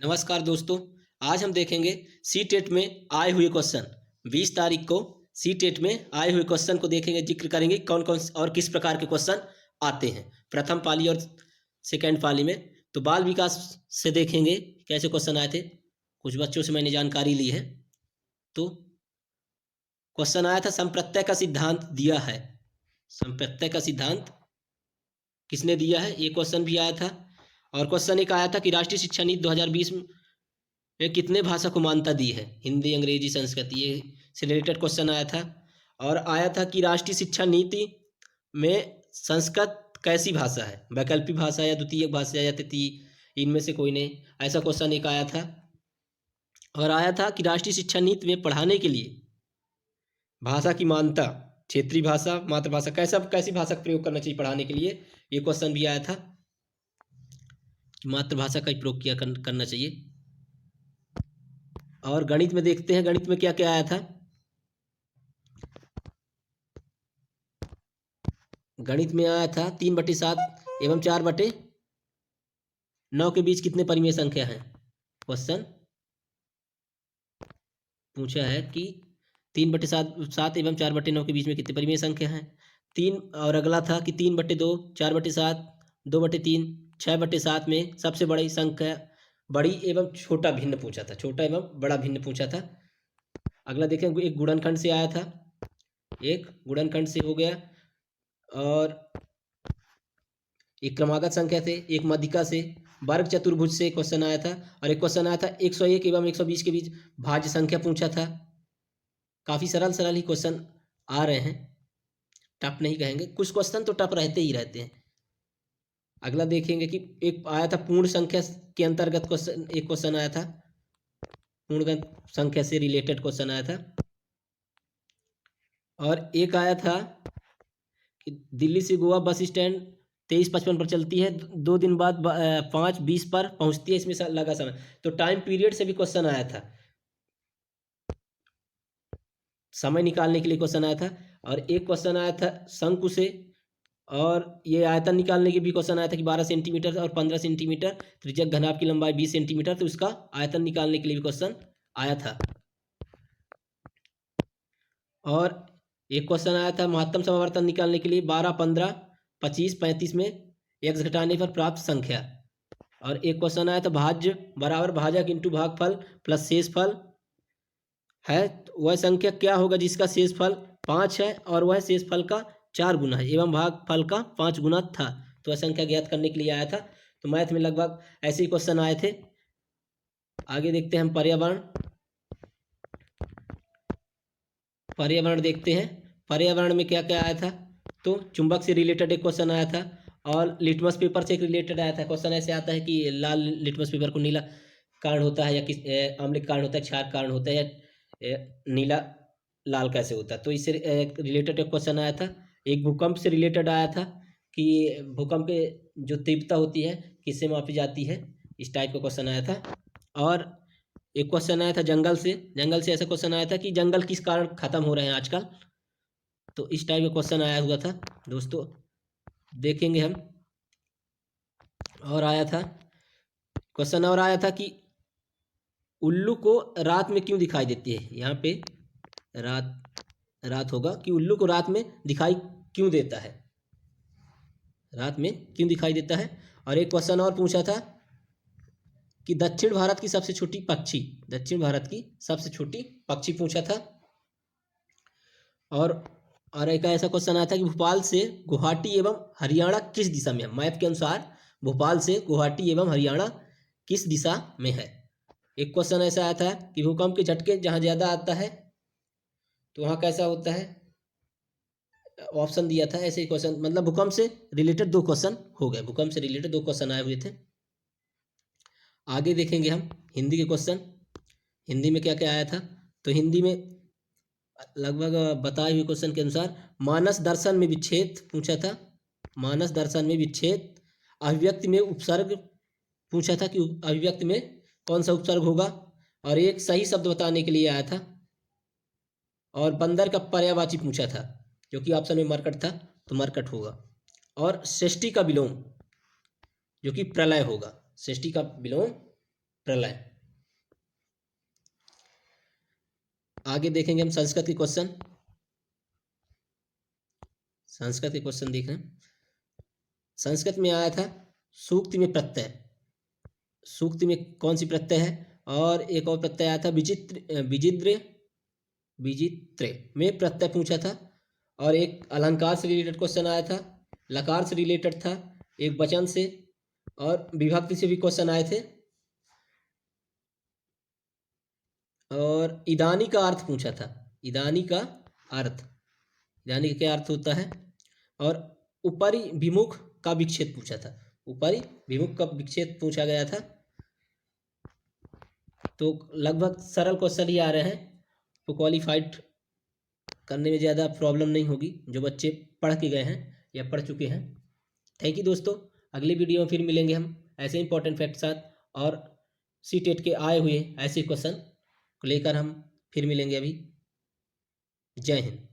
नमस्कार दोस्तों। आज हम देखेंगे सी टेट में आए हुए क्वेश्चन। 20 तारीख को सी टेट में आए हुए क्वेश्चन को देखेंगे, जिक्र करेंगे कौन कौन और किस प्रकार के क्वेश्चन आते हैं प्रथम पाली और सेकंड पाली में। तो बाल विकास से देखेंगे कैसे क्वेश्चन आए थे। कुछ बच्चों से मैंने जानकारी ली है। तो क्वेश्चन आया था, संप्रत्यय का सिद्धांत दिया है। संप्रत्यय का सिद्धांत किसने दिया है, ये क्वेश्चन भी आया था। और क्वेश्चन एक आया था कि राष्ट्रीय शिक्षा नीति 2020 में कितने भाषा को मान्यता दी है, हिंदी, अंग्रेजी, संस्कृत, ये से रिलेटेड क्वेश्चन आया था। और आया था कि राष्ट्रीय शिक्षा नीति में संस्कृत कैसी भाषा है, वैकल्पिक भाषा या द्वितीय भाषा या तृतीय, इनमें से कोई नहीं। ऐसा क्वेश्चन एक आया था। और आया था कि राष्ट्रीय शिक्षा नीति में पढ़ाने के लिए भाषा की मान्यता, क्षेत्रीय भाषा, मातृभाषा, कैसी भाषा का प्रयोग करना चाहिए पढ़ाने के लिए, ये क्वेश्चन भी आया था कि मातृभाषा का ही प्रयोग करना चाहिए। और गणित में देखते हैं, गणित में क्या क्या आया था। गणित में आया था 3/7 एवं 4/9 के बीच कितने परिमेय संख्या हैं। क्वेश्चन पूछा है कि 3/7 एवं 4/9 के बीच में कितने परिमेय संख्या हैं। तीन। और अगला था कि 3/2, 4/7, 2/3, 6/7 में सबसे बड़ी संख्या, बड़ी एवं छोटा भिन्न पूछा था, छोटा एवं बड़ा भिन्न पूछा था। अगला देखें, एक गुणनखंड से आया था, एक गुणनखंड से हो गया। और एक क्रमागत संख्या से, एक मध्यिका से, वर्ग चतुर्भुज से क्वेश्चन आया था। और एक क्वेश्चन आया था 101 एवं 120 के बीच भाज्य संख्या पूछा था। काफ़ी सरल सरल ही क्वेश्चन आ रहे हैं, टफ नहीं कहेंगे, कुछ क्वेश्चन तो टफ रहते ही रहते हैं। अगला देखेंगे कि एक आया था पूर्ण संख्या के अंतर्गत क्वेश्चन, एक क्वेश्चन आया था, पूर्ण संख्या से रिलेटेड क्वेश्चन आया था। और एक आया था कि दिल्ली से गोवा बस स्टैंड 23:55 पर चलती है, 2 दिन बाद 5:20 पर पहुंचती है, इसमें लगा समय। तो टाइम पीरियड से भी क्वेश्चन आया था, समय निकालने के लिए क्वेश्चन आया था। और एक क्वेश्चन आया था शंकु से, और ये आयतन निकालने के भी क्वेश्चन आया था कि 12 सेंटीमीटर और 15 सेंटीमीटर, त्रिज्यक घनाभ की लंबाई 20 सेंटीमीटर, तो उसका आयतन निकालने के लिए भी क्वेश्चन आया था। और एक क्वेश्चन आया था महत्तम समावर्तन निकालने के लिए 12, 15, 25, 35 में x घटाने पर प्राप्त संख्या। और एक क्वेश्चन आया था भाज्य बराबर भाजक इंटू भागफल प्लस शेषफल है, तो वह संख्या क्या होगा जिसका शेषफल 5 है और वह शेषफल का 4 गुना है एवं भागफल का 5 गुना था। तो वह संख्या ज्ञात करने के लिए आया था। तो मैथ में लगभग ऐसे ही क्वेश्चन आए थे। आगे देखते हैं हम पर्यावरण। पर्यावरण देखते हैं, पर्यावरण में क्या क्या आया था। तो चुंबक से रिलेटेड एक क्वेश्चन आया था, और लिटमस पेपर से एक रिलेटेड आया था। क्वेश्चन ऐसे आता है कि लाल लिटमस पेपर को नीला कारण होता है या किस आम्ल कारण होता है, क्षार कारण होता है, या नीला लाल कैसे होता है। तो इससे रिलेटेड एक क्वेश्चन आया था। एक भूकंप से रिलेटेड आया था कि भूकंप के जो तीव्रता होती है किससे मापी जाती है, इस टाइप का क्वेश्चन आया था। और एक क्वेश्चन आया था जंगल से, जंगल से ऐसा क्वेश्चन आया था कि जंगल किस कारण खत्म हो रहे हैं आजकल। तो इस टाइप का क्वेश्चन आया हुआ था दोस्तों, देखेंगे हम। और आया था क्वेश्चन, और आया था कि उल्लू को रात में क्यों दिखाई देती है। यहाँ पे रात होगा कि उल्लू को रात में दिखाई क्यों देता है, रात में क्यों दिखाई देता है। और एक क्वेश्चन और पूछा था कि दक्षिण भारत की सबसे छोटी पक्षी, दक्षिण भारत की सबसे छोटी पक्षी पूछा था। और एक ऐसा क्वेश्चन आया था कि भोपाल से गुवाहाटी एवं हरियाणा किस दिशा में है। मैप के अनुसार भोपाल से गुवाहाटी एवं हरियाणा किस दिशा में है। एक क्वेश्चन ऐसा आया था कि भूकंप के झटके जहाँ ज़्यादा आता है तो वहाँ कैसा होता है, ऑप्शन दिया था। ऐसे ही क्वेश्चन, मतलब भूकंप से रिलेटेड 2 क्वेश्चन हो गए, भूकंप से रिलेटेड 2 क्वेश्चन आए हुए थे। आगे देखेंगे हम हिंदी के क्वेश्चन। हिंदी में क्या क्या आया था। तो हिंदी में लगभग बताए हुए क्वेश्चन के अनुसार मानस दर्शन में विच्छेद पूछा था, मानस दर्शन में विच्छेद। अभिव्यक्ति में उपसर्ग पूछा था कि अभिव्यक्ति में कौन सा उपसर्ग होगा। और एक सही शब्द बताने के लिए आया था। और बंदर का पर्यायवाची पूछा था, जो कि ऑप्शन में मरकट था, तो मरकट होगा। और सृष्टि का विलोम, जो कि प्रलय होगा, सृष्टि का विलोम प्रलय। आगे देखेंगे हम संस्कृत के क्वेश्चन। संस्कृत के क्वेश्चन देख रहे हैं। संस्कृत में आया था सूक्ति में प्रत्यय। सूक्ति में कौन सी प्रत्यय है? और एक और प्रत्यय आया था विचित्र, विजिद्र, विजित्र में प्रत्यय पूछा था। और एक अलंकार से रिलेटेड क्वेश्चन आया था, लकार से रिलेटेड था, एक वचन से, और विभक्ति से भी क्वेश्चन आए थे। और इदानी का अर्थ पूछा था। इदानी का अर्थ, इदानी का क्या अर्थ होता है? और उपरि विमुख का विक्षेप पूछा था। उपरि विमुख का विक्षेप पूछा गया था। तो लगभग सरल क्वेश्चन ही आ रहे हैं, तो क्वालिफाइड करने में ज़्यादा प्रॉब्लम नहीं होगी जो बच्चे पढ़ के गए हैं या पढ़ चुके हैं। थैंक यू दोस्तों। अगली वीडियो में फिर मिलेंगे हम ऐसे इंपॉर्टेंट फैक्ट साथ, और सी टेट के आए हुए ऐसे क्वेश्चन को लेकर हम फिर मिलेंगे। अभी जय हिंद।